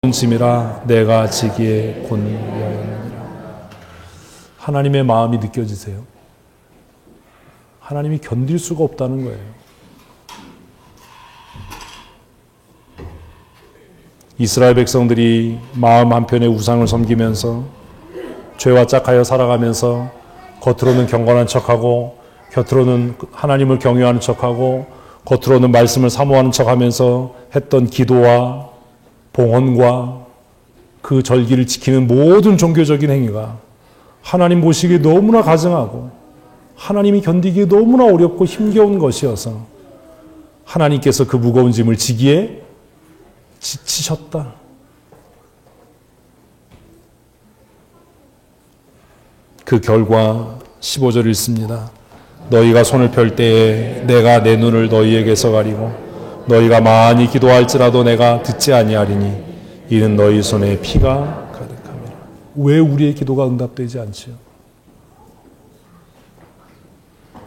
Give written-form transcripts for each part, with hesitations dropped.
짐이라 내가 지기에 곤고하느니라. 하나님의 마음이 느껴지세요? 하나님이 견딜 수가 없다는 거예요. 이스라엘 백성들이 마음 한편에 우상을 섬기면서 죄와 짝하여 살아가면서 겉으로는 경건한 척하고 겉으로는 하나님을 경외하는 척하고 겉으로는 말씀을 사모하는 척하면서 했던 기도와 봉헌과 그 절기를 지키는 모든 종교적인 행위가 하나님 보시기에 너무나 가증하고 하나님이 견디기에 너무나 어렵고 힘겨운 것이어서 하나님께서 그 무거운 짐을 지기에 지치셨다. 그 결과 15절 읽습니다. 너희가 손을 펼 때에 내가 내 눈을 너희에게서 가리고 너희가 많이 기도할지라도 내가 듣지 아니하리니 이는 너희 손에 피가 가득함이라. 왜 우리의 기도가 응답되지 않지요?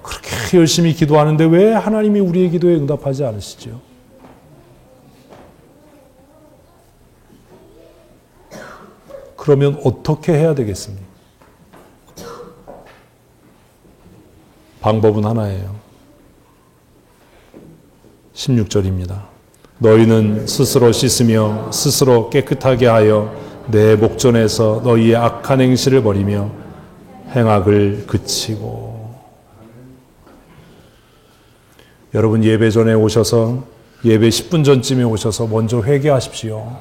그렇게 열심히 기도하는데 왜 하나님이 우리의 기도에 응답하지 않으시죠? 그러면 어떻게 해야 되겠습니까? 방법은 하나예요. 16절입니다. 너희는 스스로 씻으며 스스로 깨끗하게 하여 내 목전에서 너희의 악한 행실을 버리며 행악을 그치고. 여러분 예배 전에 오셔서 예배 10분 전쯤에 오셔서 먼저 회개하십시오.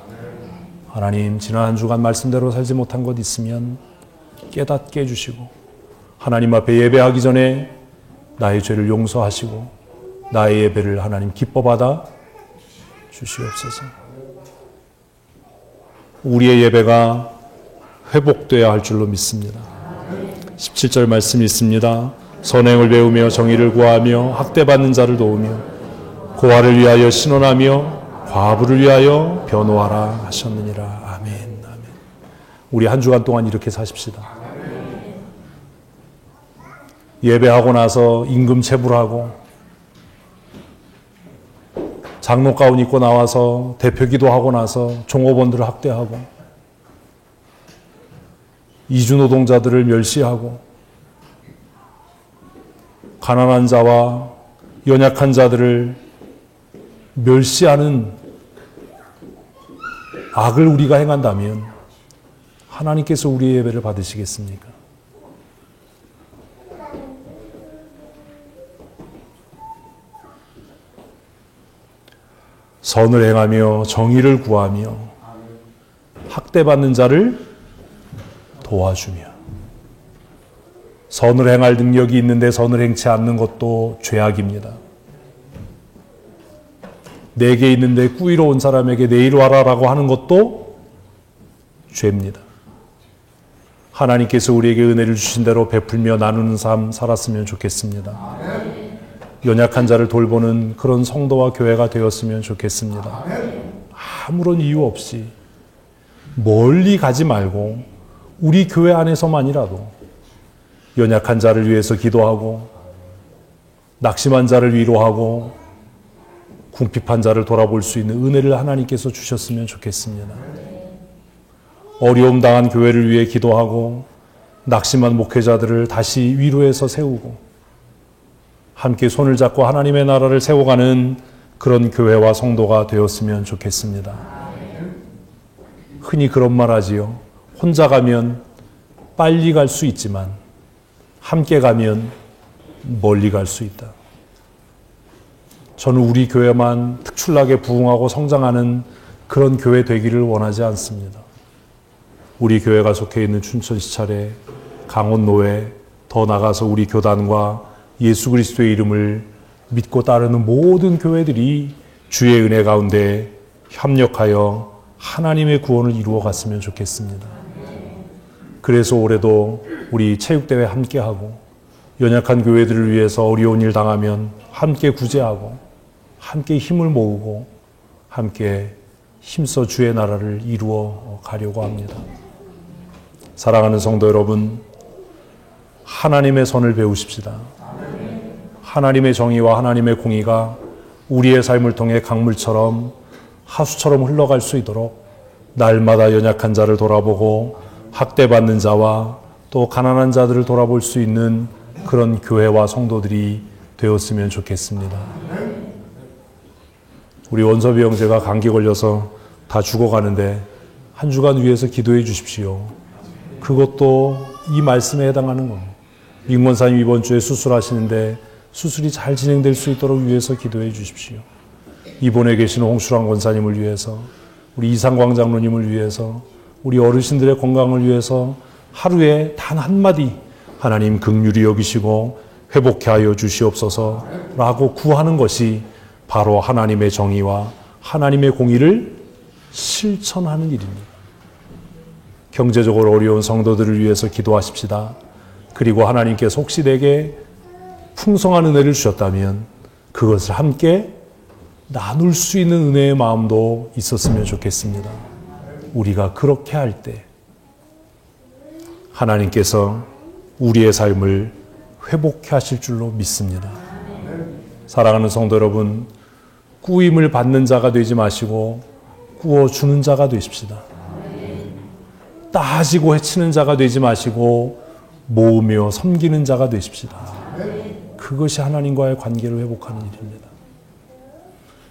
하나님 지난 한 주간 말씀대로 살지 못한 것 있으면 깨닫게 해주시고 하나님 앞에 예배하기 전에 나의 죄를 용서하시고 나의 예배를 하나님 기뻐 받아 주시옵소서. 우리의 예배가 회복되어야 할 줄로 믿습니다. 17절 말씀 있습니다. 선행을 배우며 정의를 구하며 학대받는 자를 도우며 고아를 위하여 신원하며 과부를 위하여 변호하라 하셨느니라. 아멘. 아멘. 우리 한 주간 동안 이렇게 사십시다. 예배하고 나서 임금 체불하고 장로 가운 입고 나와서 대표 기도하고 나서 종업원들을 학대하고 이주 노동자들을 멸시하고 가난한 자와 연약한 자들을 멸시하는 악을 우리가 행한다면 하나님께서 우리의 예배를 받으시겠습니까? 선을 행하며 정의를 구하며 학대받는 자를 도와주며 선을 행할 능력이 있는데 선을 행치 않는 것도 죄악입니다. 내게 있는데 꾸이러 온 사람에게 내일 와라라고 하는 것도 죄입니다. 하나님께서 우리에게 은혜를 주신 대로 베풀며 나누는 삶 살았으면 좋겠습니다. 연약한 자를 돌보는 그런 성도와 교회가 되었으면 좋겠습니다. 아무런 이유 없이 멀리 가지 말고 우리 교회 안에서만이라도 연약한 자를 위해서 기도하고 낙심한 자를 위로하고 궁핍한 자를 돌아볼 수 있는 은혜를 하나님께서 주셨으면 좋겠습니다. 어려움 당한 교회를 위해 기도하고 낙심한 목회자들을 다시 위로해서 세우고 함께 손을 잡고 하나님의 나라를 세워가는 그런 교회와 성도가 되었으면 좋겠습니다. 흔히 그런 말 하지요. 혼자 가면 빨리 갈 수 있지만 함께 가면 멀리 갈 수 있다. 저는 우리 교회만 특출나게 부흥하고 성장하는 그런 교회 되기를 원하지 않습니다. 우리 교회가 속해 있는 춘천시찰에 강원노회 더 나가서 우리 교단과 예수 그리스도의 이름을 믿고 따르는 모든 교회들이 주의 은혜 가운데 협력하여 하나님의 구원을 이루어 갔으면 좋겠습니다. 그래서 올해도 우리 체육대회 함께하고 연약한 교회들을 위해서 어려운 일 당하면 함께 구제하고 함께 힘을 모으고 함께 힘써 주의 나라를 이루어 가려고 합니다. 사랑하는 성도 여러분, 하나님의 선을 배우십시다. 하나님의 정의와 하나님의 공의가 우리의 삶을 통해 강물처럼 하수처럼 흘러갈 수 있도록 날마다 연약한 자를 돌아보고 학대받는 자와 또 가난한 자들을 돌아볼 수 있는 그런 교회와 성도들이 되었으면 좋겠습니다. 우리 원섭이 형제가 감기 걸려서 다 죽어가는데 한 주간 위해서 기도해 주십시오. 그것도 이 말씀에 해당하는 겁니다. 민권사님 이번 주에 수술하시는데 수술이 잘 진행될 수 있도록 위해서 기도해 주십시오. 이번에 계시는 홍수랑 권사님을 위해서, 우리 이상광 장로님을 위해서, 우리 어르신들의 건강을 위해서 하루에 단 한마디 하나님 긍휼히 여기시고 회복케 하여 주시옵소서라고 구하는 것이 바로 하나님의 정의와 하나님의 공의를 실천하는 일입니다. 경제적으로 어려운 성도들을 위해서 기도하십시다. 그리고 하나님께서 혹시 내게 풍성한 은혜를 주셨다면 그것을 함께 나눌 수 있는 은혜의 마음도 있었으면 좋겠습니다. 우리가 그렇게 할 때 하나님께서 우리의 삶을 회복해 하실 줄로 믿습니다. 사랑하는 성도 여러분, 꾸임을 받는 자가 되지 마시고 꾸어주는 자가 되십시다. 따지고 해치는 자가 되지 마시고 모으며 섬기는 자가 되십시다. 그것이 하나님과의 관계를 회복하는 일입니다.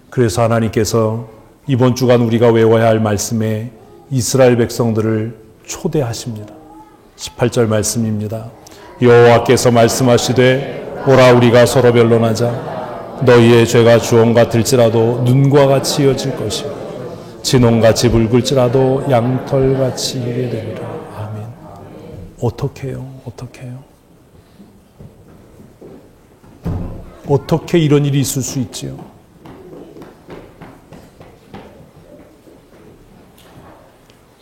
그래서 하나님께서 이번 주간 우리가 외워야 할 말씀에 이스라엘 백성들을 초대하십니다. 18절 말씀입니다. 여호와께서 말씀하시되 오라 우리가 서로 변론하자. 너희의 죄가 주홍 같을지라도 눈과 같이 이어질 것이요 진홍같이 붉을지라도 양털같이 희게 되리라. 아멘. 어떻게 해요? 어떻게 해요? 어떻게 이런 일이 있을 수 있지요?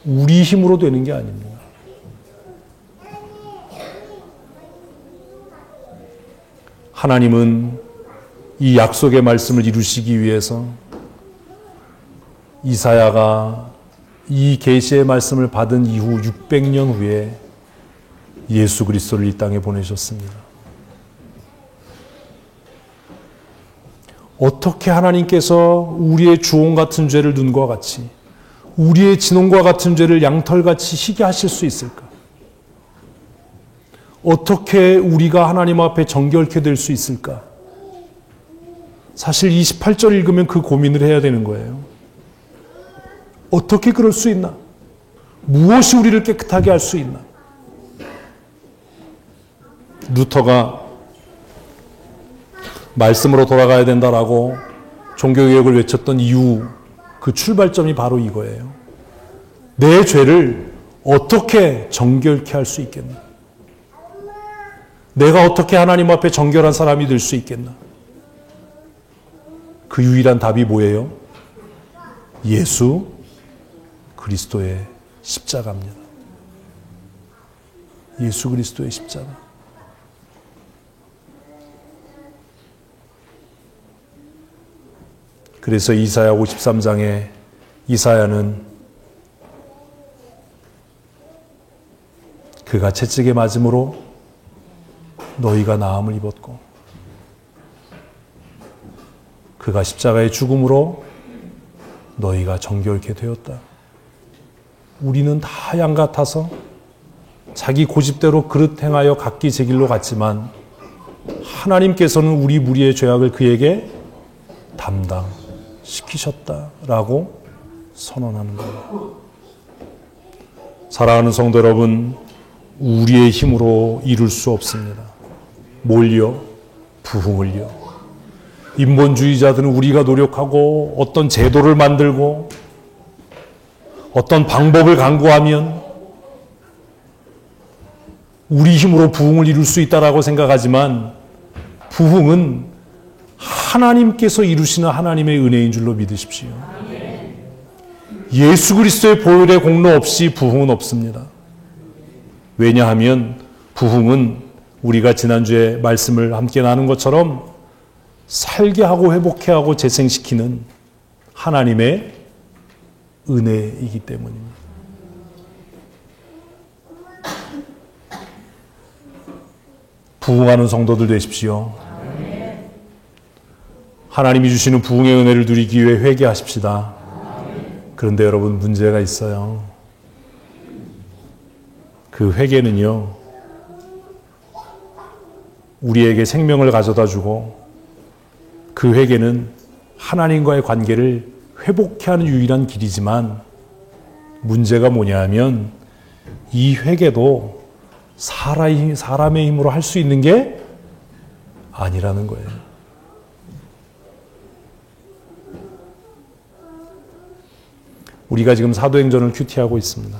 우리 힘으로 되는 게 아닙니다. 하나님은 이 약속의 말씀을 이루시기 위해서 이사야가 이 계시의 말씀을 받은 이후 600년 후에 예수 그리스도를 이 땅에 보내셨습니다. 어떻게 하나님께서 우리의 주홍 같은 죄를 눈과 같이, 우리의 진홍과 같은 죄를 양털같이 희게 하실 수 있을까? 어떻게 우리가 하나님 앞에 정결케 될 수 있을까? 사실 28절 읽으면 그 고민을 해야 되는 거예요. 어떻게 그럴 수 있나? 무엇이 우리를 깨끗하게 할 수 있나? 루터가 말씀으로 돌아가야 된다라고 종교개혁을 외쳤던 이유, 그 출발점이 바로 이거예요. 내 죄를 어떻게 정결케 할 수 있겠나? 내가 어떻게 하나님 앞에 정결한 사람이 될 수 있겠나? 그 유일한 답이 뭐예요? 예수 그리스도의 십자가입니다. 예수 그리스도의 십자가. 그래서 이사야 53장에 이사야는 그가 채찍에 맞음으로 너희가 나음을 입었고 그가 십자가의 죽음으로 너희가 정결케 되었다. 우리는 다 양 같아서 자기 고집대로 그릇 행하여 각기 제 길로 갔지만 하나님께서는 우리 무리의 죄악을 그에게 담당시키셨다라고 선언하는 거예요. 사랑하는 성도 여러분, 우리의 힘으로 이룰 수 없습니다. 뭘요? 부흥을요. 인본주의자들은 우리가 노력하고 어떤 제도를 만들고 어떤 방법을 강구하면 우리 힘으로 부흥을 이룰 수 있다라고 생각하지만 부흥은 하나님께서 이루시는 하나님의 은혜인 줄로 믿으십시오. 예수 그리스도의 보혈의 공로 없이 부흥은 없습니다. 왜냐하면 부흥은 우리가 지난주에 말씀을 함께 나눈 것처럼 살게 하고 회복해 하고 재생시키는 하나님의 은혜이기 때문입니다. 부흥하는 성도들 되십시오. 하나님이 주시는 부흥의 은혜를 누리기 위해 회개하십시다. 그런데 여러분, 문제가 있어요. 그 회개는요, 우리에게 생명을 가져다 주고, 그 회개는 하나님과의 관계를 회복해 하는 유일한 길이지만, 문제가 뭐냐 하면 이 회개도 사람의 힘으로 할 수 있는 게 아니라는 거예요. 우리가 지금 사도행전을 큐티하고 있습니다.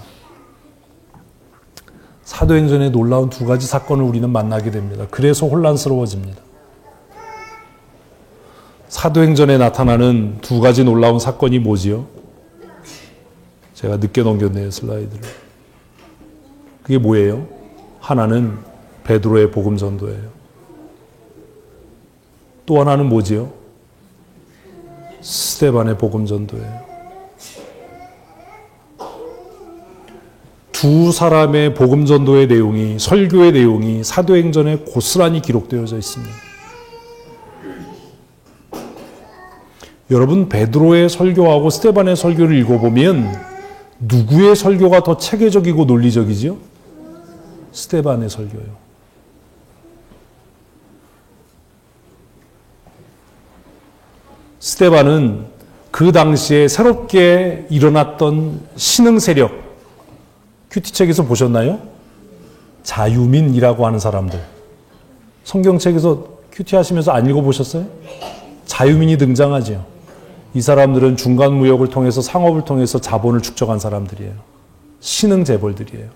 사도행전에 놀라운 두 가지 사건을 우리는 만나게 됩니다. 그래서 혼란스러워집니다. 사도행전에 나타나는 두 가지 놀라운 사건이 뭐지요? 제가 늦게 넘겼네요, 슬라이드를. 그게 뭐예요? 하나는 베드로의 복음 전도예요. 또 하나는 뭐지요? 스데반의 복음 전도예요. 두 사람의 복음 전도의 내용이, 설교의 내용이 사도행전에 고스란히 기록되어져 있습니다. 여러분, 베드로의 설교하고 스데반의 설교를 읽어보면 누구의 설교가 더 체계적이고 논리적이지요? 스데반의 설교예요. 스데반은 그 당시에 새롭게 일어났던 신흥 세력, 큐티책에서 보셨나요? 자유민이라고 하는 사람들. 성경책에서 큐티 하시면서 안 읽어보셨어요? 자유민이 등장하죠. 이 사람들은 중간 무역을 통해서, 상업을 통해서 자본을 축적한 사람들이에요. 신흥 재벌들이에요.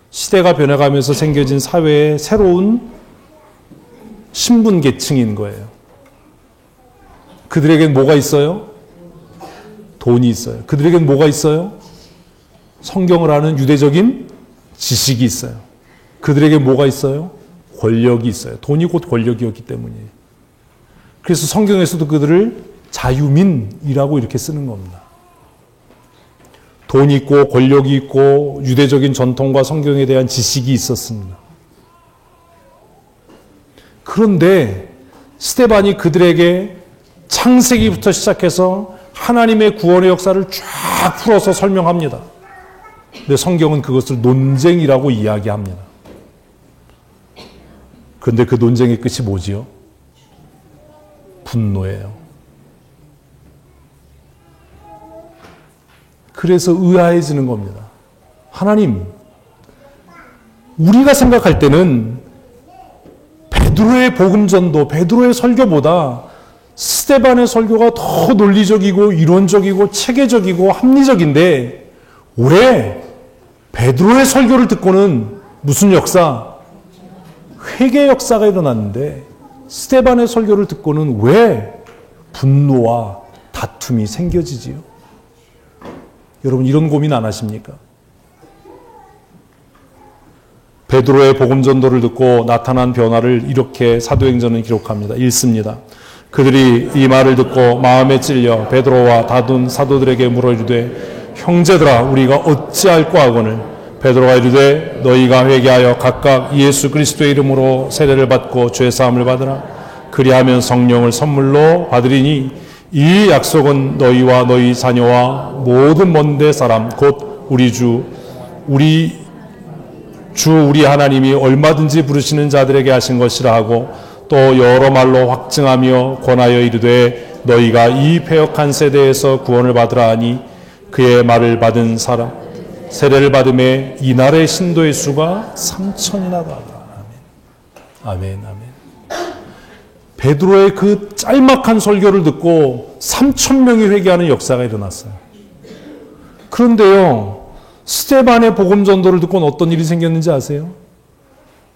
시대가 변해가면서 생겨진 사회의 새로운 신분 계층인 거예요. 그들에겐 뭐가 있어요? 돈이 있어요. 그들에겐 뭐가 있어요? 성경을 아는 유대적인 지식이 있어요. 그들에겐 뭐가 있어요? 권력이 있어요. 돈이 곧 권력이었기 때문이에요. 그래서 성경에서도 그들을 자유민이라고 이렇게 쓰는 겁니다. 돈이 있고 권력이 있고 유대적인 전통과 성경에 대한 지식이 있었습니다. 그런데 스데반이 그들에게 창세기부터 시작해서 하나님의 구원의 역사를 쫙 풀어서 설명합니다. 근데 성경은 그것을 논쟁이라고 이야기합니다. 그런데 그 논쟁의 끝이 뭐지요? 분노예요. 그래서 의아해지는 겁니다. 하나님, 우리가 생각할 때는 베드로의 복음 전도, 베드로의 설교보다 스데반의 설교가 더 논리적이고 이론적이고 체계적이고 합리적인데 왜 베드로의 설교를 듣고는 무슨 역사? 회개 역사가 일어났는데 스데반의 설교를 듣고는 왜 분노와 다툼이 생겨지지요? 여러분, 이런 고민 안 하십니까? 베드로의 복음 전도를 듣고 나타난 변화를 이렇게 사도행전은 기록합니다. 읽습니다. 그들이 이 말을 듣고 마음에 찔려 베드로와 다둔 사도들에게 물어 이르되 형제들아, 우리가 어찌할꼬 하거늘 베드로가 이르되 너희가 회개하여 각각 예수 그리스도의 이름으로 세례를 받고 죄 사함을 받으라. 그리하면 성령을 선물로 받으리니 이 약속은 너희와 너희 자녀와 모든 먼데 사람 곧 우리 하나님이 얼마든지 부르시는 자들에게 하신 것이라 하고 또 여러 말로 확증하며 권하여 이르되 너희가 이 패역한 세대에서 구원을 받으라 하니 그의 말을 받은 사람 세례를 받음에 이날의 신도의 수가 3,000이나 되더라. 아멘. 아멘. 아멘. 베드로의 그 짤막한 설교를 듣고 3,000명이 회개하는 역사가 일어났어요. 그런데요, 스데반의 복음 전도를 듣고는 어떤 일이 생겼는지 아세요?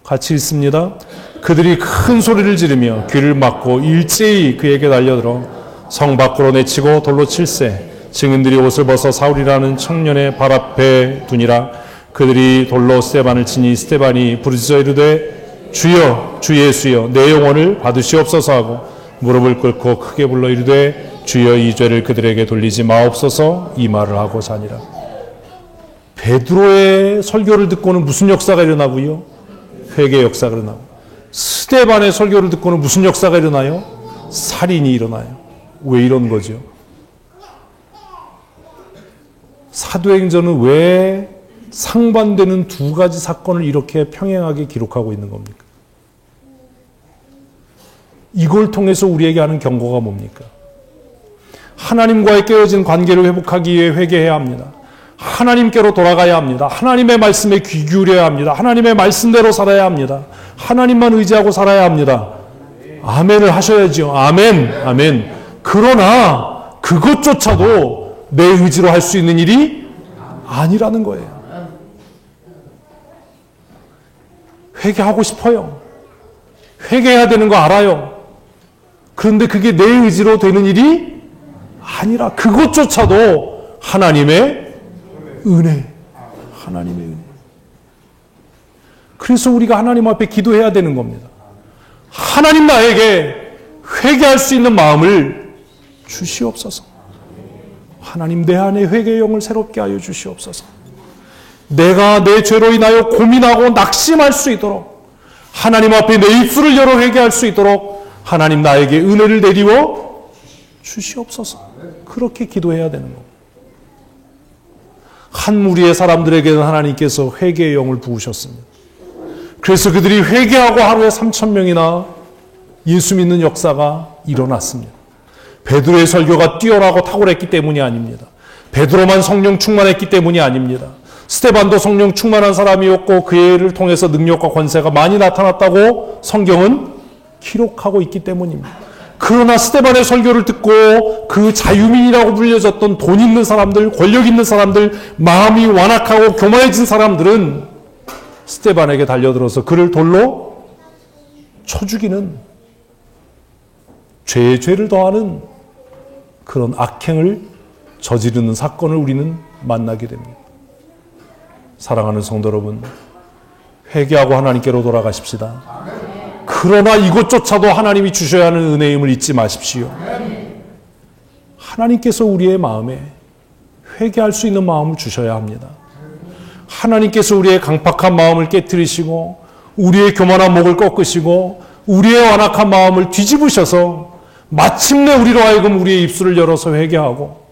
같이 읽습니다. 그들이 큰 소리를 지르며 귀를 막고 일제히 그에게 달려들어 성 밖으로 내치고 돌로 칠세. 증인들이 옷을 벗어 사울이라는 청년의 발 앞에 두니라. 그들이 돌로 스데반을 치니 스데반이 부르짖어 이르되 주여 주 예수여 내 영혼을 받으시옵소서 하고 무릎을 꿇고 크게 불러 이르되 주여 이 죄를 그들에게 돌리지 마옵소서 이 말을 하고 자니라. 베드로의 설교를 듣고는 무슨 역사가 일어나고요? 회개 역사가 일어나고. 스데반의 설교를 듣고는 무슨 역사가 일어나요? 살인이 일어나요. 왜 이런 거죠? 사도행전은 왜 상반되는 두 가지 사건을 이렇게 평행하게 기록하고 있는 겁니까? 이걸 통해서 우리에게 하는 경고가 뭡니까? 하나님과의 깨어진 관계를 회복하기 위해 회개해야 합니다. 하나님께로 돌아가야 합니다. 하나님의 말씀에 귀 기울여야 합니다. 하나님의 말씀대로 살아야 합니다. 하나님만 의지하고 살아야 합니다. 아멘을 하셔야죠. 아멘, 아멘. 그러나 그것조차도 내 의지로 할 수 있는 일이 아니라는 거예요. 회개하고 싶어요. 회개해야 되는 거 알아요. 그런데 그게 내 의지로 되는 일이 아니라 그것조차도 하나님의 은혜. 하나님의 은혜. 그래서 우리가 하나님 앞에 기도해야 되는 겁니다. 하나님 나에게 회개할 수 있는 마음을 주시옵소서. 하나님 내 안에 회개의 영을 새롭게 하여 주시옵소서. 내가 내 죄로 인하여 고민하고 낙심할 수 있도록 하나님 앞에 내 입술을 열어 회개할 수 있도록 하나님 나에게 은혜를 내리워 주시옵소서. 그렇게 기도해야 되는 겁니다. 한 무리의 사람들에게는 하나님께서 회개의 영을 부으셨습니다. 그래서 그들이 회개하고 하루에 3,000명이나 예수 믿는 역사가 일어났습니다. 베드로의 설교가 뛰어나고 탁월했기 때문이 아닙니다. 베드로만 성령 충만했기 때문이 아닙니다. 스데반도 성령 충만한 사람이었고 그를 통해서 능력과 권세가 많이 나타났다고 성경은 기록하고 있기 때문입니다. 그러나 스데반의 설교를 듣고 그 자유민이라고 불려졌던 돈 있는 사람들, 권력 있는 사람들, 마음이 완악하고 교만해진 사람들은 스데반에게 달려들어서 그를 돌로 쳐 죽이는 죄에 죄를 더하는 그런 악행을 저지르는 사건을 우리는 만나게 됩니다. 사랑하는 성도 여러분, 회개하고 하나님께로 돌아가십시다. 그러나 이것조차도 하나님이 주셔야 하는 은혜임을 잊지 마십시오. 하나님께서 우리의 마음에 회개할 수 있는 마음을 주셔야 합니다. 하나님께서 우리의 강팍한 마음을 깨트리시고 우리의 교만한 목을 꺾으시고 우리의 완악한 마음을 뒤집으셔서 마침내 우리로 하여금 우리의 입술을 열어서 회개하고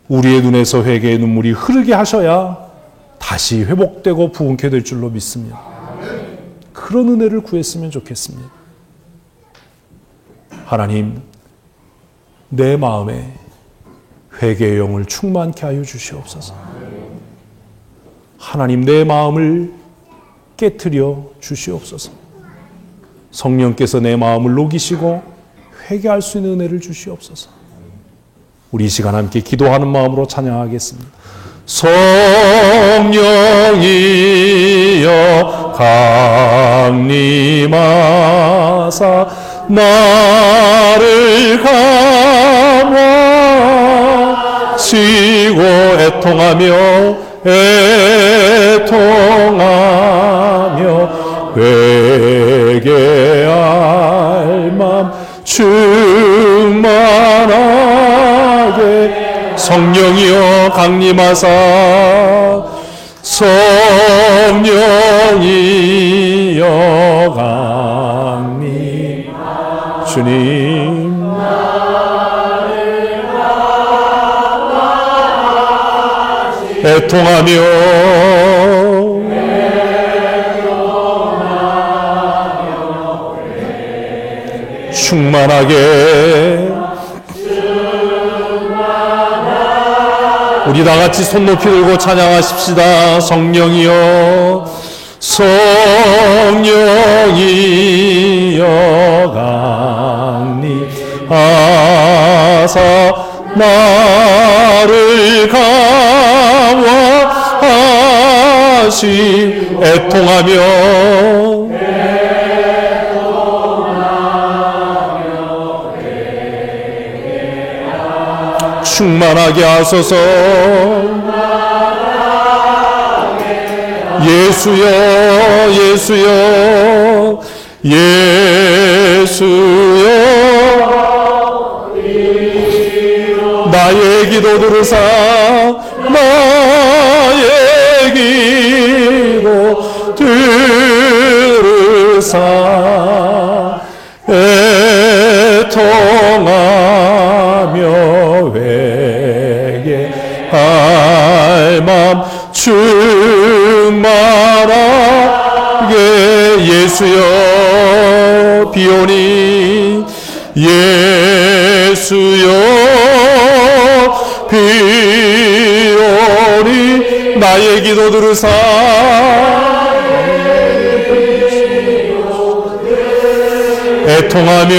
우리의 눈에서 회개의 눈물이 흐르게 하셔야 다시 회복되고 부흥케 될 줄로 믿습니다. 그런 은혜를 구했으면 좋겠습니다. 하나님, 내 마음에 회개의 영을 충만케 하여 주시옵소서. 하나님, 내 마음을 깨트려 주시옵소서. 성령께서 내 마음을 녹이시고 회개할 수 있는 은혜를 주시옵소서. 우리 이 시간 함께 기도하는 마음으로 찬양하겠습니다. 성령이여 강림하사 나를 감화시고 애통하며 회개할 맘 충만하게 성령이여 강림하사 성령이여 강림 주님 애통하며 충만하게 우리 다 같이 손 높이 들고 찬양하십시다. 성령이여 성령이여 강림하사 나를 감화하시 애통하며 충만하게 하소서. 예수여 예수여 예수여 나의 기도 들으사 나의 기도 들으사 애통하며 회개하 맘 충만하게 예수여 비오니 예수여 비오니 나의 기도 들으사 애통하며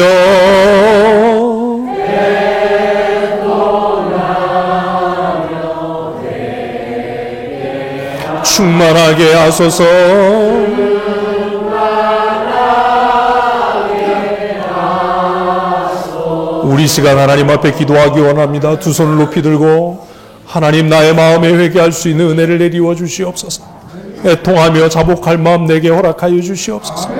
충만하게 하소서. 우리 시간 하나님 앞에 기도하기 원합니다. 두 손을 높이 들고 하나님 나의 마음에 회개할 수 있는 은혜를 내리워 주시옵소서. 애통하며 자복할 마음 내게 허락하여 주시옵소서.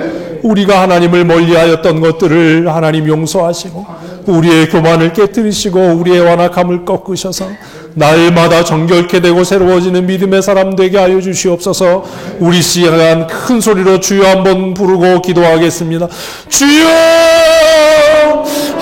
우리가 하나님을 멀리하였던 것들을 하나님 용서하시고 우리의 교만을 깨뜨리시고 우리의 완악함을 꺾으셔서 날마다 정결케 되고 새로워지는 믿음의 사람 되게 하여 주시옵소서. 우리 시간 큰 소리로 주여 한번 부르고 기도하겠습니다. 주여!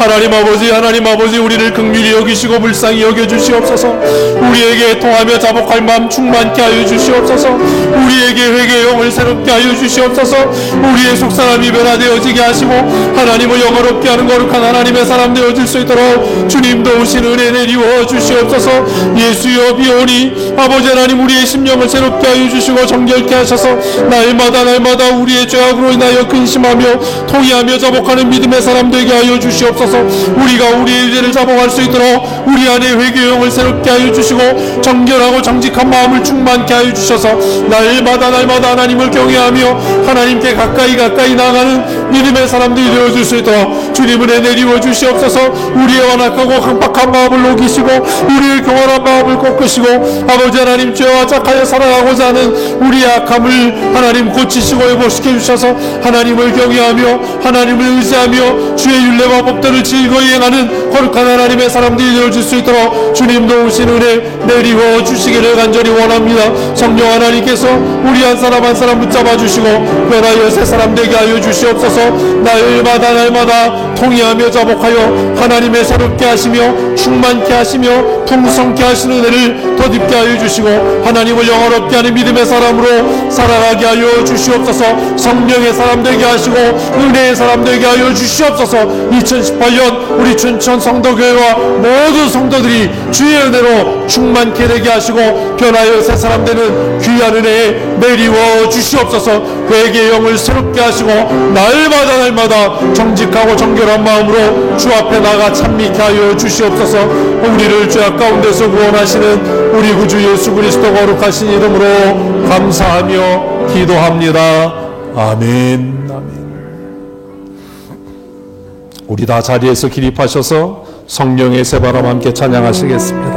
하나님 아버지 우리를 긍휼히 여기시고 불쌍히 여겨주시옵소서. 우리에게 통하며 자복할 마음 충만케 하여 주시옵소서. 우리에게 회개의 영을 새롭게 하여 주시옵소서. 우리의 속사람이 변화되어지게 하시고 하나님을 영화롭게 하는 거룩한 하나님의 사람 되어질 수 있도록 주님도 오신 은혜 내리워 주시옵소서. 예수여 비오니 아버지 하나님 우리의 심령을 새롭게 하여 주시고 정결케 하셔서 날마다 우리의 죄악으로 인하여 근심하며 통회하며 자복하는 믿음의 사람 되게 하여 주시옵소서. 우리가 우리의 죄를 자복할 수 있도록 우리 안에 회개의 영을 새롭게 하여 주시고 정결하고 정직한 마음을 충만케 하여 주셔서 날마다 하나님을 경외하며 하나님께 가까이 나아가는 믿음의 사람들이 되어줄 수 있도록 주님 은혜 내리워 주시옵소서. 우리의 완악하고 강박한 마음을 녹이시고 우리의 교만한 마음을 꺾으시고 아버지 하나님 죄와 착하여 살아가고자 하는 우리의 악함을 하나님 고치시고 회복시켜 주셔서 하나님을 경외하며 하나님을 의지하며 주의 율례와 법도를 즐거이 행하는 거룩한 하나님의 사람들이 되어줄 수 있도록 주님도 오신 은혜 내리워 주시기를 간절히 원합니다. 성령 하나님께서 우리 한 사람 한 사람 붙잡아 주시고 변하여 새 사람 되게 하여 주시옵소서. 날마다 통회하며 자복하여 하나님의 새롭게 하시며 충만케 하시며 풍성케 하시는 은혜를 더딥게 하여 주시고 하나님을 영화롭게 하는 믿음의 사람으로 살아가게 하여 주시옵소서. 성령의 사람 되게 하시고 은혜의 사람 되게 하여 주시옵소서. 2018년 우리 춘천 성도교회와 모든 성도들이 주의 은혜로 충만케 되게 하시고 변하여 새 사람 되는 귀한 은혜에 내리워 주시옵소서. 회개의 영을 새롭게 하시고 날마다 정직하고 정결한 마음으로 주 앞에 나가 찬미케 하여 주시옵소서. 우리를 죄악 가운데서 구원하시는 우리 구주 예수 그리스도 거룩하신 이름으로 감사하며 기도합니다. 아멘. 우리 다 자리에서 기립하셔서 성령의 새바람 함께 찬양하시겠습니다.